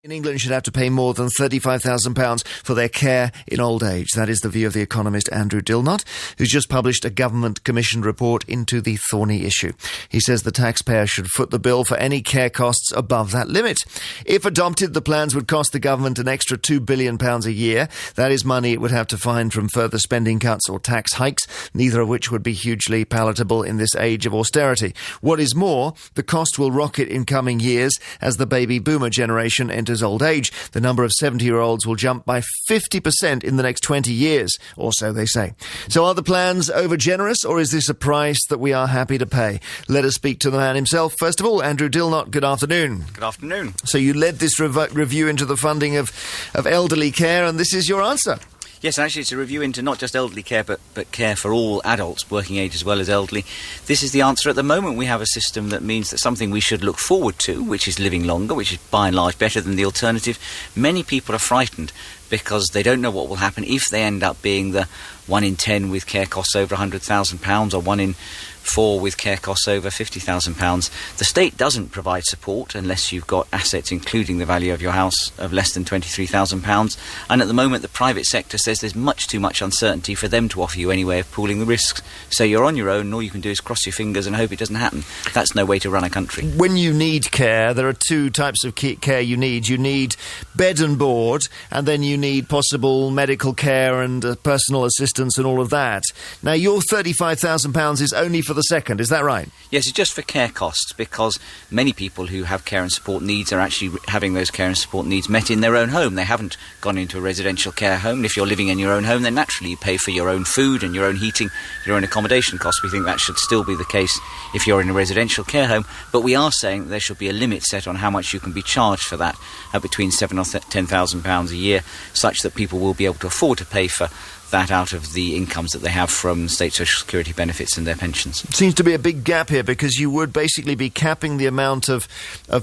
In England should have to pay more than £35,000 for their care in old age. That is the view of the economist Andrew Dilnot, who's just published a government-commissioned report into the thorny issue. He says the taxpayer should foot the bill for any care costs above that limit. If adopted, the plans would cost the government an extra £2 billion a year. That is money it would have to find from further spending cuts or tax hikes, neither of which would be hugely palatable in this age of austerity. What is more, the cost will rocket in coming years as the baby boomer generation enters old age. The number of 70-year-olds will jump by 50% in the next 20 years, or so they say. So are the plans over-generous, or is this a price that we are happy to pay? Let us speak to the man himself. First of all, Andrew Dilnot, good afternoon. Good afternoon. So you led this review into the funding of elderly care, and this is your answer. Yes, actually it's a review into not just elderly care, but care for all adults, working age as well as elderly. This is the answer. At the moment we have a system that means that something we should look forward to, which is living longer, which is by and large better than the alternative. Many people are frightened because they don't know what will happen if they end up being the 1 in 10 with care costs over £100,000 or 1 in 4 with care costs over £50,000. The state doesn't provide support unless you've got assets including the value of your house of less than £23,000, and at the moment the private sector says there's much too much uncertainty for them to offer you any way of pooling the risks. So you're on your own and all you can do is cross your fingers and hope it doesn't happen. That's no way to run a country. When you need care, there are two types of care you need. You need bed and board, and then you need possible medical care and personal assistance and all of that. Now, your £35,000 is only for the second, is that right? Yes, it's just for care costs, because many people who have care and support needs are actually having those care and support needs met in their own home. They haven't gone into a residential care home. And if you're living in your own home, then naturally you pay for your own food and your own heating, your own accommodation costs. We think that should still be the case if you're in a residential care home, but we are saying that there should be a limit set on how much you can be charged for that, between £7,000 or £10,000 a year, such that people will be able to afford to pay for that out of the incomes that they have from state social security benefits and their pensions. It seems to be a big gap here, because you would basically be capping the amount of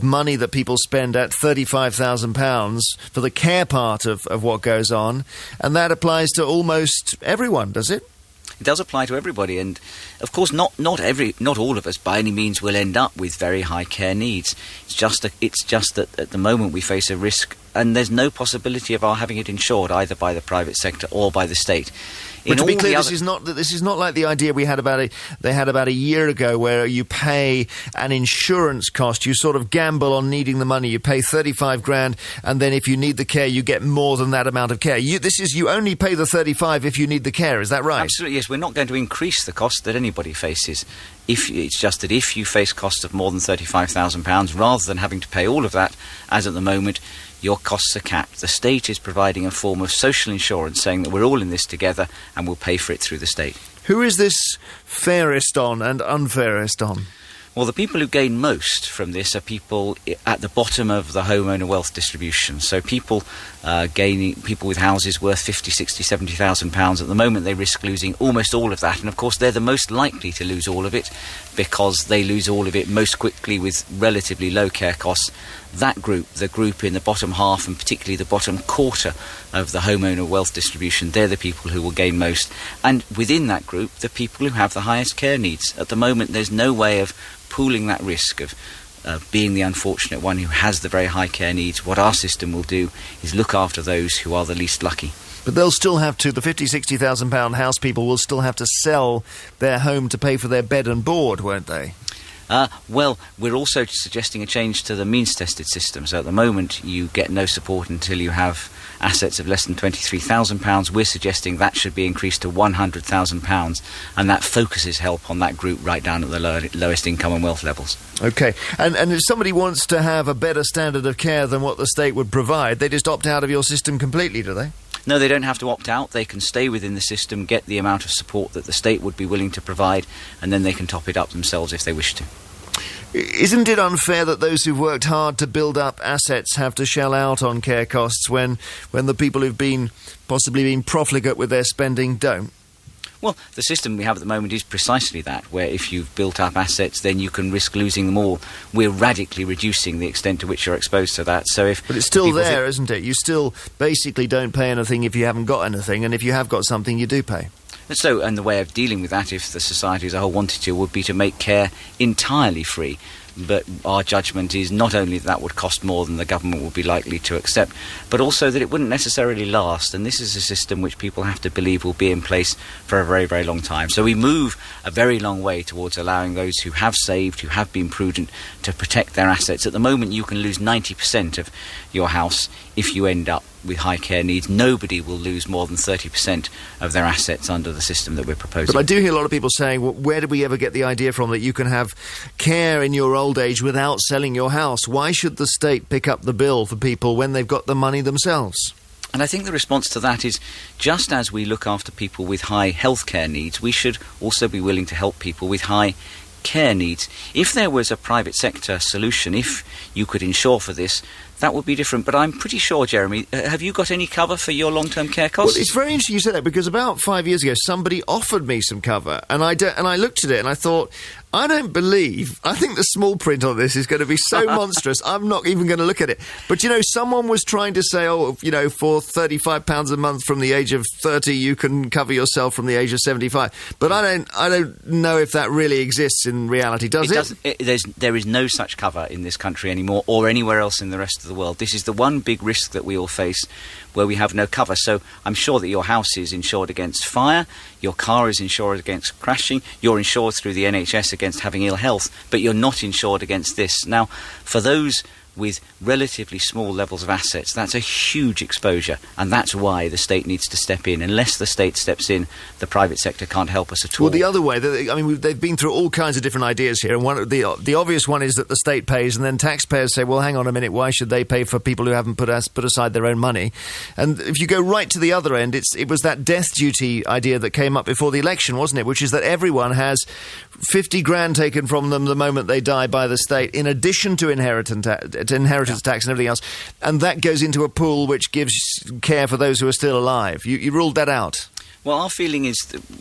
money that people spend at £35,000 for the care part of what goes on, and that applies to almost everyone, does it? It does apply to everybody, and of course not all of us by any means will end up with very high care needs. It's just that at the moment we face a risk, and there's no possibility of our having it insured either by the private sector or by the state. But to be clear, this is not like the idea they had about a year ago, where you pay an insurance cost. You sort of gamble on needing the money. You pay 35 grand, and then if you need the care, you get more than that amount of care. You only pay the 35 if you need the care. Is that right? Absolutely, yes. We're not going to increase the cost that anybody faces. It's just that if you face costs of more than £35,000, rather than having to pay all of that, as at the moment, your costs are capped. The state is providing a form of social insurance, saying that we're all in this together and we'll pay for it through the state. Who is this fairest on and unfairest on? Well, the people who gain most from this are people at the bottom of the homeowner wealth distribution. So people with houses worth £50,000, £60,000, £70,000 at the moment, they risk losing almost all of that. And of course, they're the most likely to lose all of it, because they lose all of it most quickly with relatively low care costs. That group, the group in the bottom half and particularly the bottom quarter of the homeowner wealth distribution, they're the people who will gain most. And within that group, the people who have the highest care needs. At the moment, there's no way of pooling that risk of being the unfortunate one who has the very high care needs. What our system will do is look after those who are the least lucky. But they'll still have to, the £50,000, £60,000 house people will still have to sell their home to pay for their bed and board, won't they? Well, we're also suggesting a change to the means-tested system. So at the moment, you get no support until you have assets of less than £23,000. We're suggesting that should be increased to £100,000, and that focuses help on that group right down at the lowest income and wealth levels. OK. And if somebody wants to have a better standard of care than what the state would provide, they just opt out of your system completely, do they? No, they don't have to opt out. They can stay within the system, get the amount of support that the state would be willing to provide, and then they can top it up themselves if they wish to. Isn't it unfair that those who've worked hard to build up assets have to shell out on care costs when the people who've possibly been profligate with their spending don't? Well, the system we have at the moment is precisely that, where if you've built up assets, then you can risk losing them all. We're radically reducing the extent to which you're exposed to that. But it's still there, isn't it? You still basically don't pay anything if you haven't got anything, and if you have got something, you do pay. And the way of dealing with that, if the society as a whole wanted to, would be to make care entirely free. But our judgment is not only that would cost more than the government would be likely to accept, but also that it wouldn't necessarily last. And this is a system which people have to believe will be in place for a very, very long time. So we move a very long way towards allowing those who have saved, who have been prudent, to protect their assets. At the moment, you can lose 90% of your house if you end up with high care needs. Nobody will lose more than 30% of their assets under the system that we're proposing. But I do hear a lot of people saying, well, where did we ever get the idea from that you can have care in your old age without selling your house? Why should the state pick up the bill for people when they've got the money themselves? And I think the response to that is, just as we look after people with high healthcare needs, we should also be willing to help people with high care needs. If there was a private sector solution, if you could insure for this, that would be different. But I'm pretty sure, Jeremy, have you got any cover for your long-term care costs? Well, it's very interesting you said that, because about 5 years ago, somebody offered me some cover, and I looked at it and I thought, I think the small print on this is going to be so monstrous, I'm not even going to look at it. But, someone was trying to say, for £35 a month from the age of 30, you can cover yourself from the age of 75. But I don't know if that really exists in reality, does it? There is no such cover in this country anymore, or anywhere else in the rest of the world. This is the one big risk that we all face, where we have no cover. So I'm sure that your house is insured against fire, your car is insured against crashing, you're insured through the NHS against having ill health, but you're not insured against this. Now, for those with relatively small levels of assets, that's a huge exposure, and that's why the state needs to step in. Unless the state steps in, the private sector can't help us at all. Well, the other way, they've been through all kinds of different ideas here, and the obvious one is that the state pays, and then taxpayers say, well, hang on a minute, why should they pay for people who haven't put aside their own money? And if you go right to the other end, it was that death duty idea that came up before the election, wasn't it? Which is that everyone has 50 grand taken from them the moment they die by the state, in addition to inheritance tax and everything else, and that goes into a pool which gives care for those who are still alive. You ruled that out. Well, our feeling is,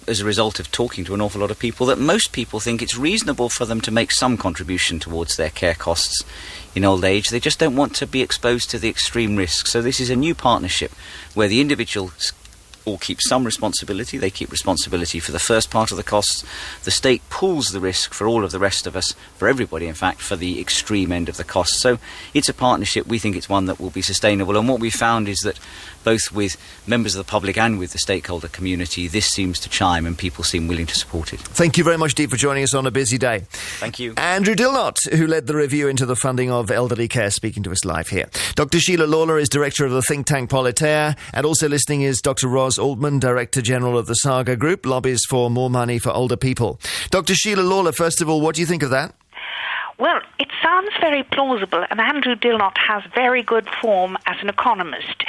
as a result of talking to an awful lot of people, that most people think it's reasonable for them to make some contribution towards their care costs in old age. They just don't want to be exposed to the extreme risk. So this is a new partnership where the individuals all keep some responsibility. They keep responsibility for the first part of the costs. The state pools the risk for all of the rest of us, for everybody in fact, for the extreme end of the costs. So it's a partnership. We think it's one that will be sustainable, and what we found is that both with members of the public and with the stakeholder community, this seems to chime and people seem willing to support it. Thank you very much, Deep, for joining us on a busy day. Thank you. Andrew Dilnot, who led the review into the funding of elderly care, speaking to us live here. Dr. Sheila Lawlor is director of the think tank Politaire, and also listening is Dr. Ros Altman, Director General of the Saga Group, lobbies for more money for older people. Dr. Sheila Lawlor, first of all, what do you think of that? Well, it sounds very plausible, and Andrew Dilnot has very good form as an economist.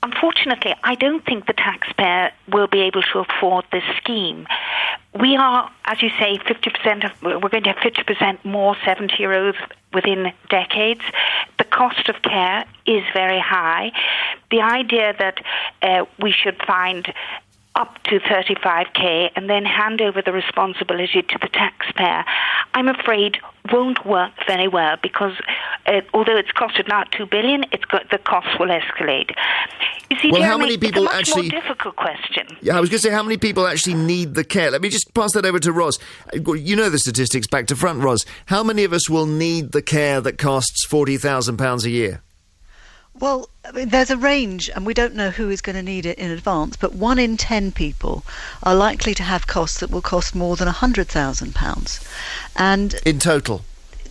Unfortunately, I don't think the taxpayer will be able to afford this scheme. We are, as you say, we're going to have 50% more 70-year-olds within decades. The cost of care is very high. The idea that we should find up to 35k and then hand over the responsibility to the taxpayer, I'm afraid won't work very well, because although it's costed now $2 billion, the costs will escalate. You see, well, Jeremy, how many people it's a much more difficult question. Yeah, I was going to say, how many people actually need the care? Let me just pass that over to Ros. You know the statistics back to front, Ros. How many of us will need the care that costs £40,000 a year? Well, I mean, there's a range, and we don't know who is going to need it in advance, but 1 in 10 people are likely to have costs that will cost more than £100,000. And in total?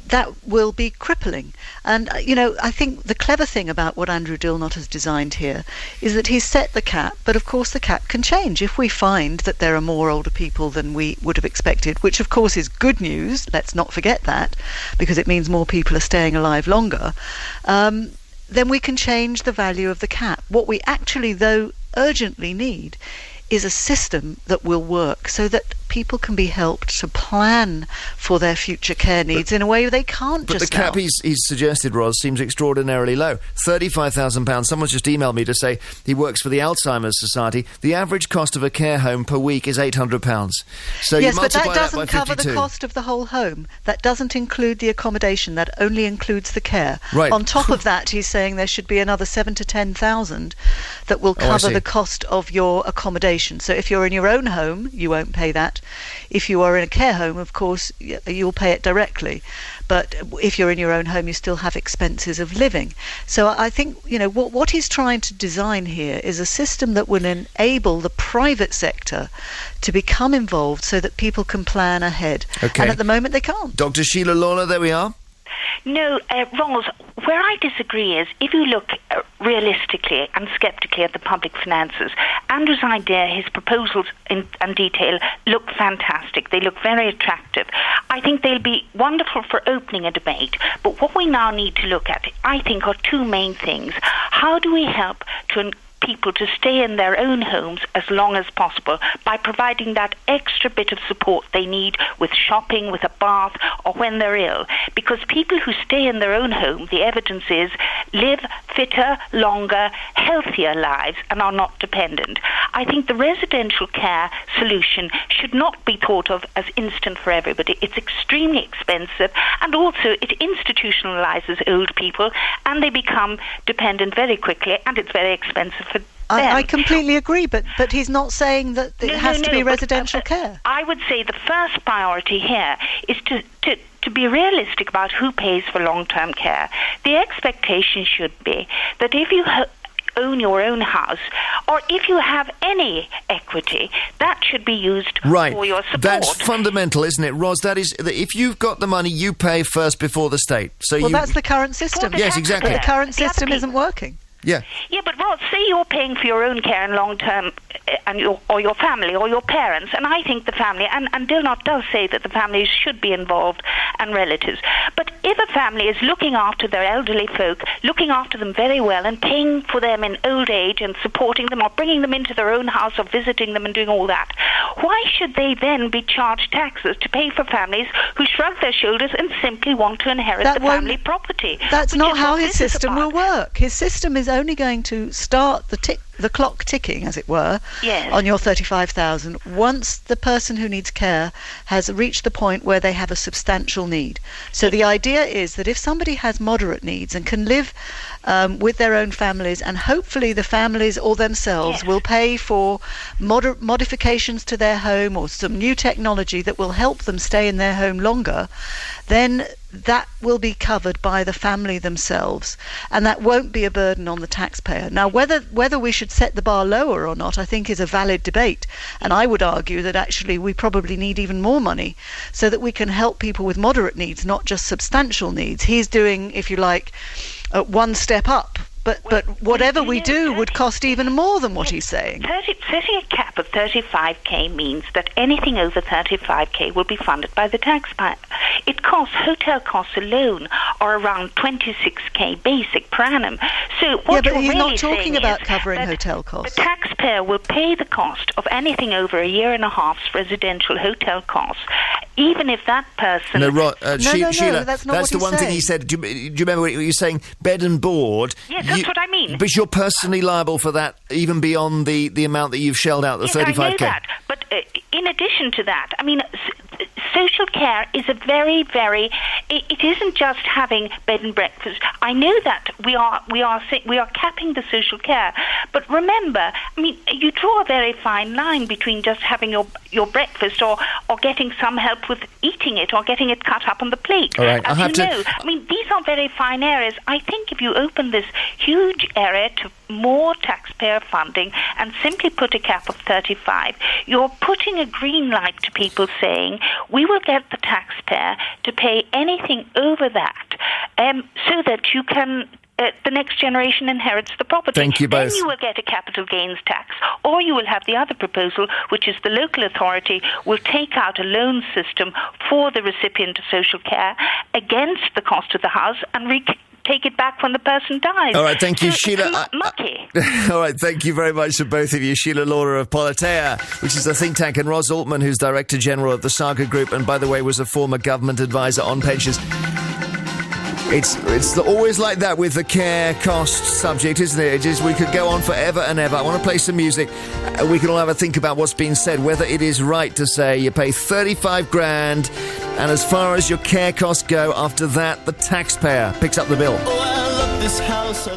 That will be crippling. And, I think the clever thing about what Andrew Dilnot has designed here is that he's set the cap, but of course the cap can change. If we find that there are more older people than we would have expected, which of course is good news, let's not forget that, because it means more people are staying alive longer, then we can change the value of the cap. What we actually, though, urgently need is a system that will work so that people can be helped to plan for their future care needs in a way they can't just now. But the cap he's suggested, Ros, seems extraordinarily low. £35,000. Someone's just emailed me to say he works for the Alzheimer's Society. The average cost of a care home per week is £800. So yes, you but that multiply doesn't by cover 52. the cost of the whole home. That doesn't include the accommodation. That only includes the care. Right. On top of that, he's saying there should be another 7,000 to 10,000 that will cover the cost of your accommodation. So if you're in your own home, you won't pay that. If you are in a care home, of course, you'll pay it directly. But if you're in your own home, you still have expenses of living. So I think, what he's trying to design here is a system that will enable the private sector to become involved so that people can plan ahead. Okay. And at the moment, they can't. Dr. Sheila Lawlor, there we are. No, Ros, where I disagree is if you look realistically and sceptically at the public finances, Andrew's idea, his proposals in detail look fantastic. They look very attractive. I think they'll be wonderful for opening a debate. But what we now need to look at, I think, are two main things. How do we help people to stay in their own homes as long as possible by providing that extra bit of support they need with shopping, with a bath, or when they're ill? Because people who stay in their own home, the evidence is, live fitter, longer, healthier lives and are not dependent. I think the residential care solution should not be thought of as instant for everybody. It's extremely expensive, and also it institutionalizes old people and they become dependent very quickly, and it's very expensive for them. I completely agree, but he's not saying that it has to be residential care. I would say the first priority here is to be realistic about who pays for long-term care. The expectation should be that if you own your own house, or if you have any equity, that should be used for your support. That's fundamental, isn't it, Ros? That is, if you've got the money, you pay first before the state. So that's the current system. Yes, exactly. The current system isn't working. Yeah. Yeah, but Rod, say you're paying for your own care in long term, or your family, or your parents, and I think the family, and Dilnot does say that the families should be involved and relatives. But if a family is looking after their elderly folk, looking after them very well, and paying for them in old age and supporting them, or bringing them into their own house, or visiting them and doing all that, why should they then be charged taxes to pay for families who shrug their shoulders and simply want to inherit the family property? That's not how his system will work. His system is only going to start the clock ticking, as it were, on your 35,000 once the person who needs care has reached the point where they have a substantial need. So the idea is that if somebody has moderate needs and can live with their own families, and hopefully the families or themselves will pay for modifications to their home or some new technology that will help them stay in their home longer, then that will be covered by the family themselves, and that won't be a burden on the taxpayer. Now, whether we should set the bar lower or not, I think is a valid debate, and I would argue that actually we probably need even more money so that we can help people with moderate needs, not just substantial needs. He's doing, if you like, one step up. But whatever we do would cost even more than what he's saying. Setting a cap of 35k means that anything over 35k will be funded by the taxpayer. Hotel costs alone are around 26k basic per annum. So what but you're he's really not talking about covering that hotel costs. The taxpayer will pay the cost of anything over a year and a half's residential hotel costs, even if that person... No, that's Sheila, not that's what the he's one thing saying. he said. Do you remember what you were saying? Bed and board. Yes, that's what I mean. But you're personally liable for that, even beyond the amount that you've shelled out, the 35k. I know that. But in addition to that, I mean, social care is a very, very... It isn't just having bed and breakfast. I know that we are capping the social care. But remember, I mean, you draw a very fine line between just having your breakfast or getting some help with eating it or getting it cut up on the plate. All right, I mean, these are very fine areas. I think if you open this huge area to more taxpayer funding and simply put a cap of 35, you're putting a green light to people saying, we will get the taxpayer to pay anything over that so that you can... the next generation inherits the property. Thank you both. Then you will get a capital gains tax, or you will have the other proposal, which is the local authority will take out a loan system for the recipient of social care against the cost of the house and take it back when the person dies. All right, thank you, Sheila. Mucky. All right, thank you very much to both of you. Sheila Lawlor of Politeia, which is a think tank, and Ros Altman, who's Director General of the Saga Group, and by the way, was a former government advisor on pensions. It's always like that with the care cost subject, isn't it? We could go on forever and ever. I want to play some music. We can all have a think about what's been said, whether it is right to say you pay 35 grand, and as far as your care costs go, after that, the taxpayer picks up the bill. Oh, I love this house.